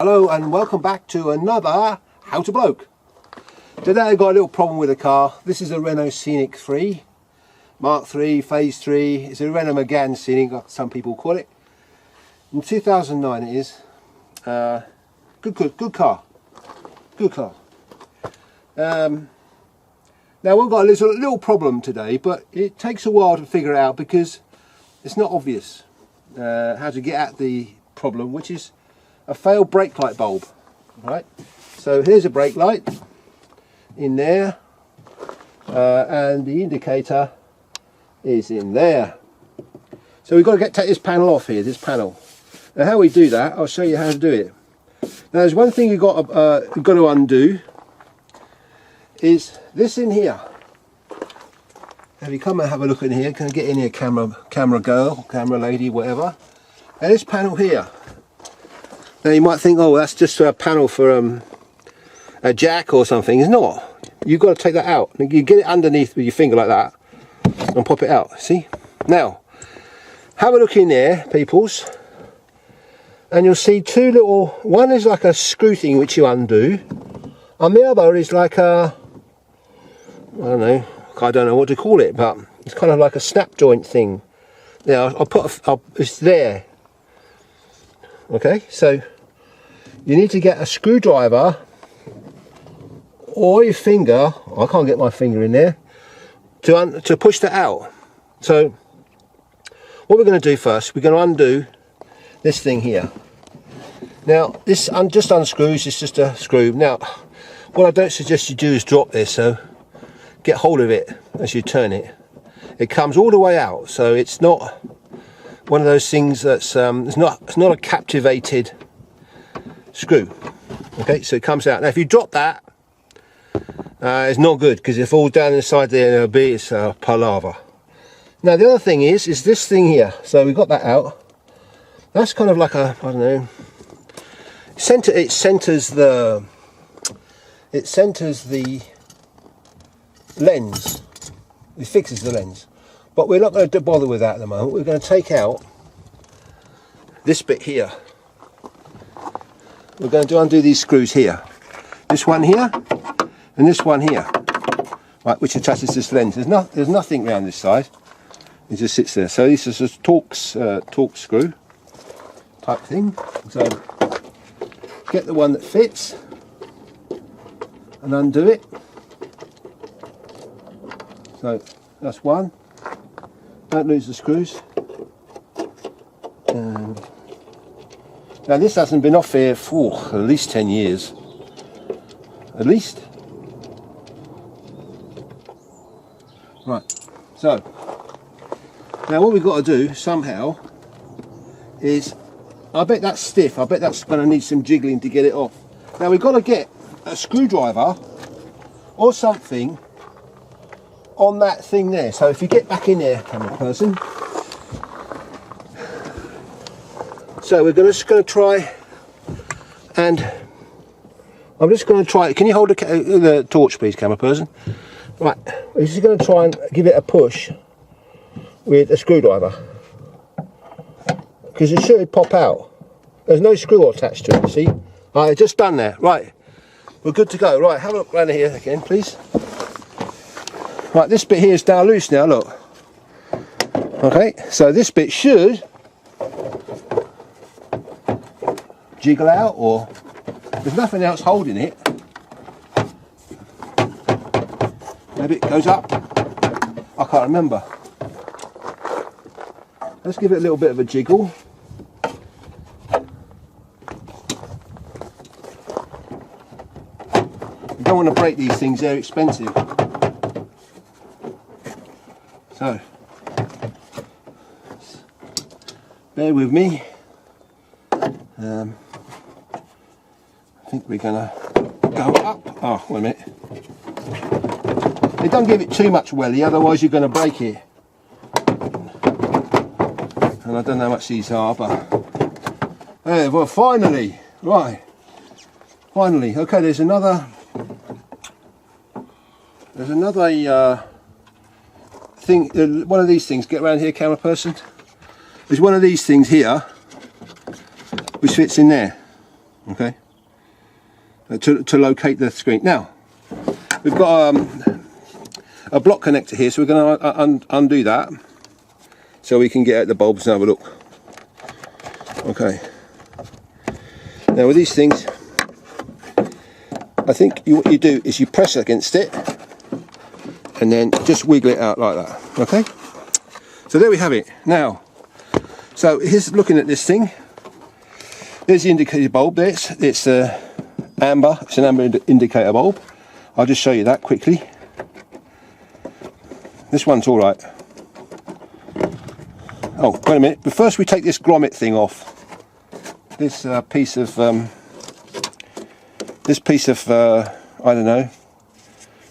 Hello and welcome back to another How to Bloke. Today I got a little problem with the car. This is a Renault Scenic 3, Mark 3, Phase 3. It's a Renault Megane Scenic, like some people call it. In 2009 it is. Good car. Good car. Now we've got a little problem today, but it takes a while to figure it out because it's not obvious how to get at the problem, which is a failed brake light bulb. Right, so here's a brake light in there, and the indicator is in there. So we've got to take this panel off here, this panel. Now how we do that, I'll show you how to do it. Now there's one thing you've got to undo, is this in here. If you come and have a look in here, can I get in here, camera girl, camera lady, whatever. And this panel here. Now you might think, oh, that's just a panel for a jack or something. It's not. You've got to take that out. You get it underneath with your finger like that and pop it out. See? Now, have a look in there, peoples, and you'll see two little. One is like a screw thing which you undo, and the other is like a, I don't know what to call it, but it's kind of like a snap joint thing. Now it's there. Okay, so you need to get a screwdriver or your finger. I can't get my finger in there to push that out. So what we're going to do first, we're going to undo this thing here. Now this just unscrews. It's just a screw. Now what I don't suggest you do is drop this. So get hold of it as you turn it. It comes all the way out, so it's not one of those things that's it's not a captivated screw. Okay, so it comes out. Now if you drop that, it's not good because it falls down inside there and it's palaver. Now the other thing is this thing here. So we got that out. That's kind of like a, I don't know, it centers the lens. It fixes the lens. But we're not going to bother with that at the moment. We're going to take out this bit here. We're going to undo these screws here. This one here and this one here. Right, which attaches this lens. There's nothing around this side. It just sits there. So this is a torque screw type thing. So get the one that fits and undo it. So that's one. Don't lose the screws. And now this hasn't been off here for at least 10 years. At least. Right. So now what we've got to do somehow is, I bet that's stiff. I bet that's going to need some jiggling to get it off. Now we've got to get a screwdriver or something on that thing there. So if you get back in there, camera person. So we're just going to try, and I'm just going to try. Can you hold the torch, please, camera person? Right, we're just going to try and give it a push with a screwdriver because it should pop out. There's no screw attached to it. See? I've just done that. Right, we're good to go. Right, have a look around here again, please. Right, this bit here is now loose now, look. Okay, so this bit should jiggle out, or there's nothing else holding it. Maybe it goes up. I can't remember. Let's give it a little bit of a jiggle. You don't want to break these things, they're expensive. So, bear with me. I think we're gonna go up. Oh, wait a minute. Don't give it too much welly, otherwise you're gonna break it. And I don't know how much these are, but well, finally, right. Finally, okay. There's another thing, one of these things. Get around here, camera person. There's one of these things here which fits in there. okay, to locate the screen. Now we've got a block connector here, so we're going to undo that so we can get at the bulbs and have a look. Okay, now with these things, I think what you do is you press against it and then just wiggle it out like that. Okay, so there we have it. Now, so here's looking at this thing. There's the indicator bulb. It's amber. It's an amber indicator bulb. I'll just show you that quickly. This one's all right. Oh, wait a minute. But first we take this grommet thing off. This piece of I don't know,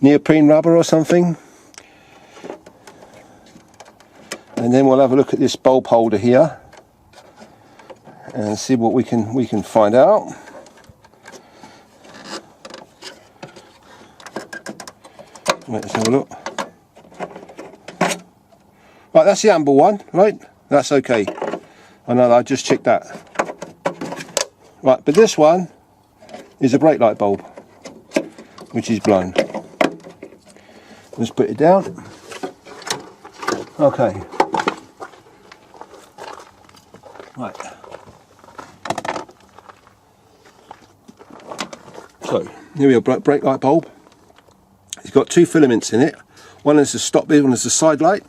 neoprene rubber or something. And then we'll have a look at this bulb holder here and see what we can find out. Let's have a look. Right, that's the amber one, right? That's okay. I know, I just checked that. Right, but this one is a brake light bulb, which is blown. Let's put it down. Okay. Right. So, here we are, brake light bulb. It's got two filaments in it. One is the stop light, one is the side light,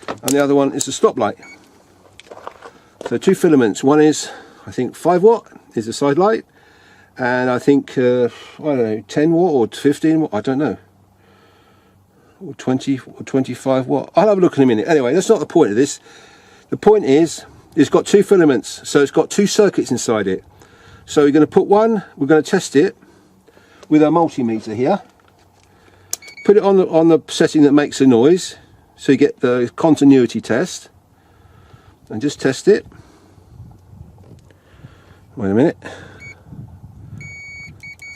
and the other one is the stop light. So two filaments. One is, I think, 5 watt is the side light, and I think I don't know, 10 watt or 15 watt, I don't know, or 20 or 25 watt. I'll have a look in a minute. Anyway, that's not the point of this. The point is it's got two filaments, so it's got two circuits inside it. So we're going to put one, we're going to test it with our multimeter here. Put it on the setting that makes a noise, so you get the continuity test, and just test it. Wait a minute.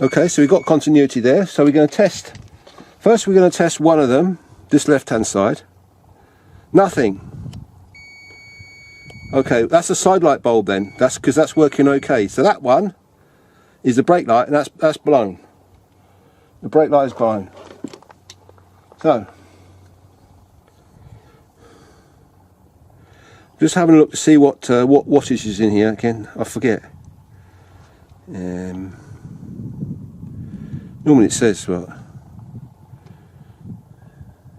Okay, so we've got continuity there, so we're going to test. First we're going to test one of them, this left hand side. Nothing. Okay, that's a side light bulb then. That's because that's working okay. So that one is the brake light, and that's blown. The brake light is blown. So just having a look to see what wattage is in here again. I forget. Normally it says, well,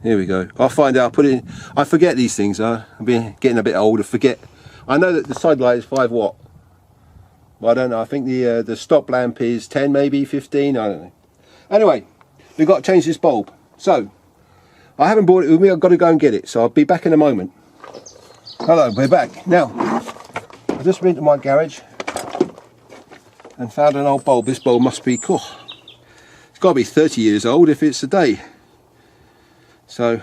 here we go. I'll find out. I'll put it in. I forget these things. I'm getting a bit older. Forget. I know that the side light is 5 watt. Well, I don't know. I think the stop lamp is 10, maybe 15. I don't know. Anyway, we've got to change this bulb. So I haven't brought it with me. I've got to go and get it. So I'll be back in a moment. Hello, we're back. Now, I just went to my garage and found an old bulb. This bulb must be cool. It's got to be 30 years old if it's a day. So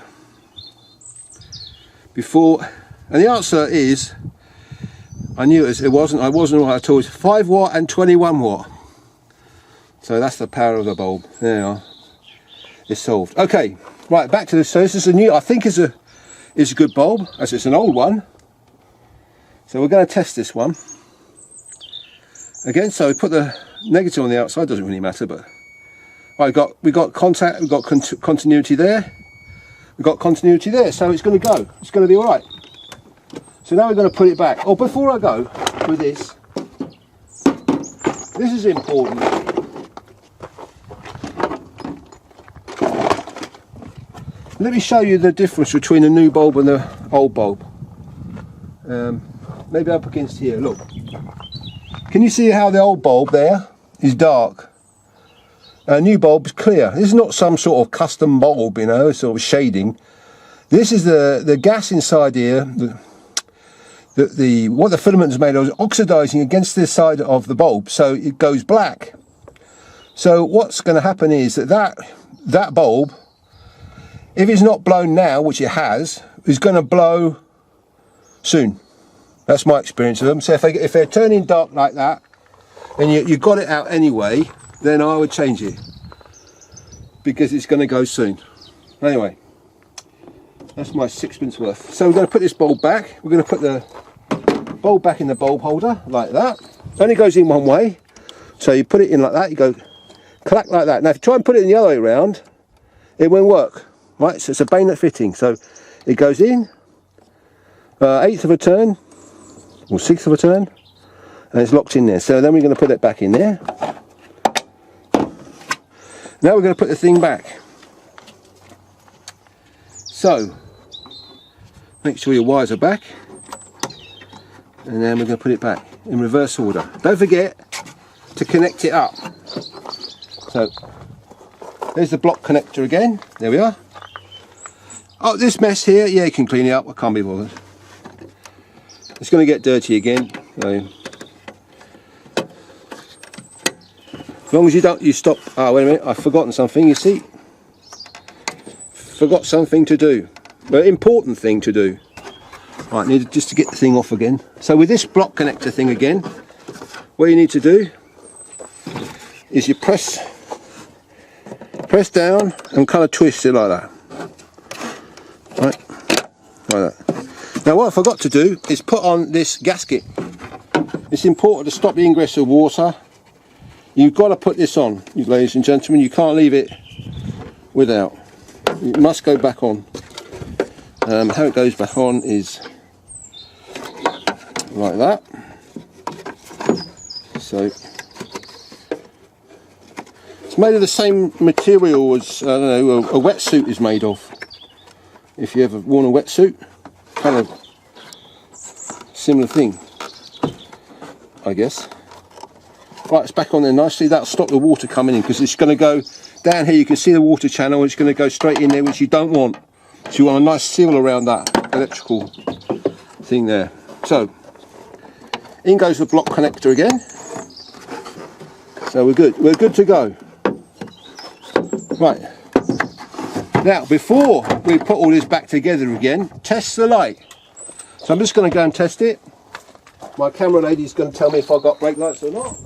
before, and the answer is, I knew it wasn't. I wasn't right at all. It's 5 watt and 21 watt. So that's the power of the bulb. There you are. It's solved. Okay, right, back to this. So this is a new. I think is a good bulb, as it's an old one. So we're going to test this one again. So we put the negative on the outside. Doesn't really matter, but right, we got contact. We've got continuity there. We've got continuity there. So it's going to go. It's going to be all right. So now we're going to put it back. Oh, before I go with this is important. Let me show you the difference between the new bulb and the old bulb. Maybe up against here, look. Can you see how the old bulb there is dark? A new bulb is clear. This is not some sort of custom bulb, you know, sort of shading. This is the gas inside here, what the filament is made of is oxidizing against this side of the bulb, so it goes black. So what's going to happen is that bulb, if it's not blown now, which it has, is going to blow soon. That's my experience of them. So if they're turning dark like that, and you got it out anyway, then I would change it, because it's going to go soon. Anyway, that's my 6pence worth. So we're going to put this bulb back. We're going to put the bulb back in the bulb holder like that. It only goes in one way. So you put it in like that, you go clack like that. Now if you try and put it in the other way around, it won't work, right? So it's a bayonet fitting. So it goes in, 1/8 of a turn, or 1/6 of a turn, and it's locked in there. So then we're going to put it back in there. Now we're going to put the thing back. So make sure your wires are back, and then we're going to put it back in reverse order. Don't forget to connect it up. So there's the block connector again. There we are. Oh, this mess here, yeah, you can clean it up. I can't be bothered. It's going to get dirty again. So as long as you stop. Oh, wait a minute, I've forgotten something, you see. Forgot something to do. An important thing to do. Right, need just to get the thing off again. So with this block connector thing again, what you need to do is you press down and kind of twist it like that. Right, like that. Now what I forgot to do is put on this gasket. It's important to stop the ingress of water. You've got to put this on, ladies and gentlemen. You can't leave it without. It must go back on. How it goes back on is like that. So it's made of the same material as I don't know, a wetsuit is made of. If you ever worn a wetsuit, kind of similar thing, I guess. Right, it's back on there nicely. That'll stop the water coming in, because it's going to go down here. You can see the water channel, and it's going to go straight in there, which you don't want. So you want a nice seal around that electrical thing there. So in goes the block connector again. So we're good to go. Right, now before we put all this back together again, test the light. So I'm just going to go and test it. My camera lady's going to tell me if I've got brake lights or not.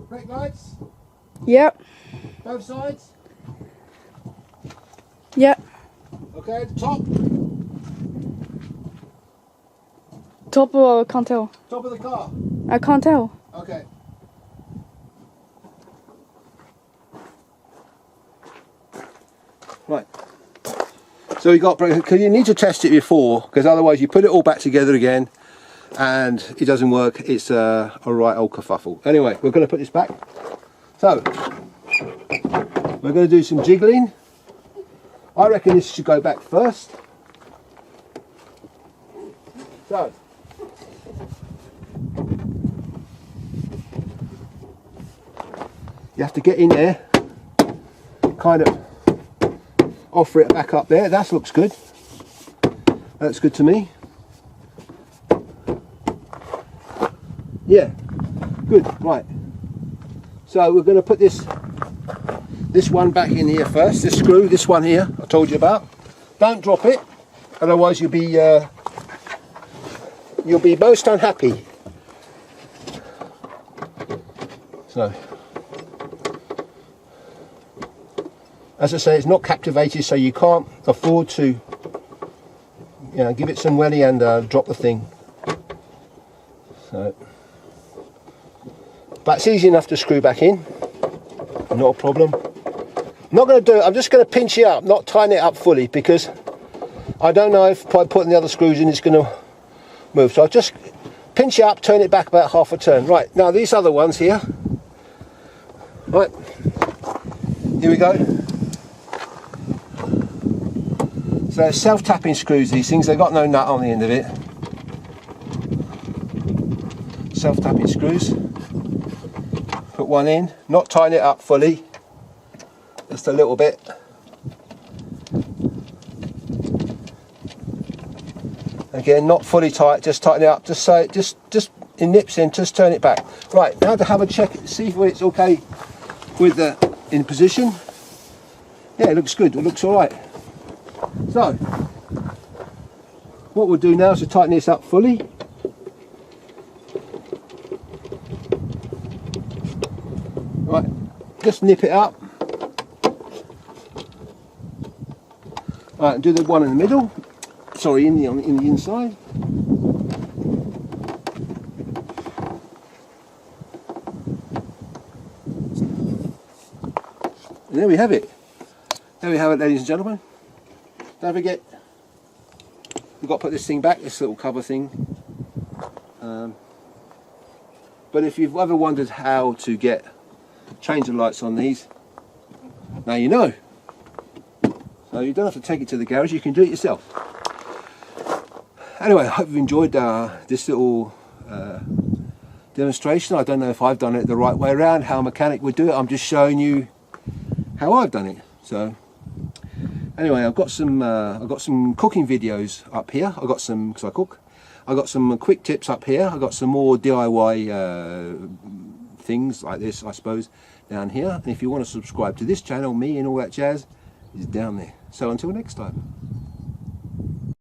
Brake lights? Yep. Both sides? Yep. Okay, at the top? Top, I can't tell. Top of the car? I can't tell. Okay. Right. So we got brake, because you need to test it before, because otherwise you put it all back together again and it doesn't work. It's a right old kerfuffle. Anyway, we're going to put this back. So we're going to do some jiggling. I reckon this should go back first. So you have to get in there, kind of offer it back up there. That looks good. That's good to me. Yeah, good. Right. So we're going to put this one back in here first. This screw, this one here, I told you about. Don't drop it, otherwise you'll be most unhappy. So, as I say, it's not captivated, so you can't afford to, give it some welly and drop the thing. So, but it's easy enough to screw back in. Not a problem. I'm not going to do it. I'm just going to pinch it up, not tighten it up fully, because I don't know if by putting the other screws in it's going to move. So I'll just pinch it up, turn it back about half a turn. Right, now these other ones here. Right, here we go. So they're self-tapping screws, these things. They've got no nut on the end of it. Self-tapping screws. Put one in, not tighten it up fully, just a little bit. Again, not fully tight, just tighten it up, just so it just it nips in, just turn it back. Right, now to have a check, see if it's okay with the in position. Yeah, it looks good, it looks all right. So, what we'll do now is to tighten this up fully. Right, just nip it up. Right, and do the one in the middle. sorry, in the inside. And there we have it. There we have it, ladies and gentlemen. Don't forget, we've got to put this thing back, this little cover thing. But if you've ever wondered how to change the lights on these, now you know. So you don't have to take it to the garage, you can do it yourself. Anyway, I hope you've enjoyed this little demonstration. I don't know if I've done it the right way around, how a mechanic would do it. I'm just showing you how I've done it. So anyway, I've got some cooking videos up here. I've got some, because I cook. I've got some quick tips up here. I've got some more DIY things like this, I suppose, down here. And if you want to subscribe to this channel, me and all that jazz is down there. So until next time.